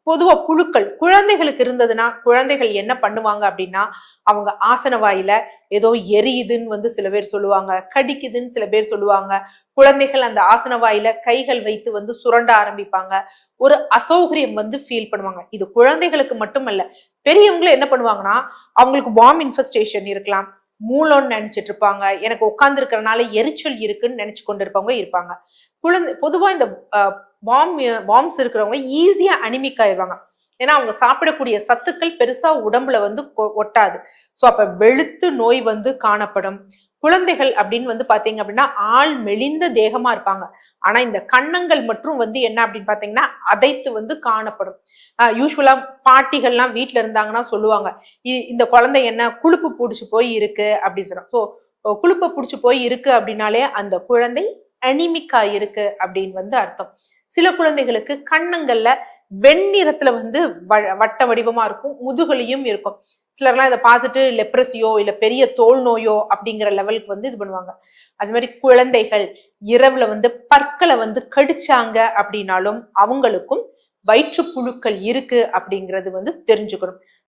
பொதுவா புழுக்கள் குழந்தைகளுக்கு இருந்ததுன்னா குழந்தைகள் என்ன பண்ணுவாங்க அப்படின்னா, அவங்க ஆசன வாயில ஏதோ எரியுதுன்னு வந்து சில பேர் சொல்லுவாங்க, கடிக்குதுன்னு சில பேர் சொல்லுவாங்க. குழந்தைகள் அந்த ஆசன வாயில கைகள் வைத்து வந்து சுரண்ட ஆரம்பிப்பாங்க. ஒரு அசௌகரியம் வந்து ஃபீல் பண்ணுவாங்க. இது குழந்தைகளுக்கு மட்டுமல்ல, பெரியவங்களும் என்ன பண்ணுவாங்கன்னா, அவங்களுக்கு வார்ம் இன்ஃபெஸ்டேஷன் இருக்கலாம், மூலம்னு நினைச்சிட்டு இருப்பாங்க, எனக்கு உட்கார்ந்து இருக்கிறனால எரிச்சல் இருக்குன்னு நினைச்சு கொண்டு இருப்பவங்க இருப்பாங்க. பொதுவா இந்த வார்ம்ஸ் இருக்கிறவங்க ஈஸியா அனிமிக் ஆயிடுவாங்க. ஏன்னா அவங்க சாப்பிடக்கூடிய சத்துக்கள் பெருசா உடம்புல வந்து ஒட்டாது. சோ அப்ப வெளுத்து நோய் வந்து காணப்படும். குழந்தைகள் அப்படின்னு வந்து பாத்தீங்க அப்படின்னா ஆள் மெலிந்த தேகமா இருப்பாங்க. ஆனா இந்த கன்னங்கள் மற்றும் வந்து என்ன அப்படின்னு பாத்தீங்கன்னா அதைத்து வந்து காணப்படும். யூஸ்வலா பாட்டிகள்லாம் வீட்டுல இருந்தாங்கன்னா சொல்லுவாங்க, இந்த குழந்தை என்ன குழுப்பு புடிச்சு போய் இருக்கு அப்படின்னு சொல்றாங்க. ஸோ குழுப்ப புடிச்சு போய் இருக்கு அப்படின்னாலே அந்த குழந்தை அனிமிக்கா இருக்கு அப்படின்னு வந்து அர்த்தம். சில குழந்தைகளுக்கு கன்னங்கள்ல வெண்ணிறத்துல வந்து வட்ட வடிவமா இருக்கும், முதுகலியும் இருக்கும். சிலர்லாம் இதை பார்த்துட்டு லெப்ரஸியோ இல்ல பெரிய தோல் நோயோ அப்படிங்கிற லெவலுக்கு வந்து இது பண்ணுவாங்க. அது மாதிரி குழந்தைகள் இரவுல வந்து பற்களை வந்து கடிச்சாங்க அப்படின்னாலும் அவங்களுக்கும் வயிற்றுப்புழுக்கள் இருக்கு அப்படிங்கிறது வந்து தெரிஞ்சுக்கணும்.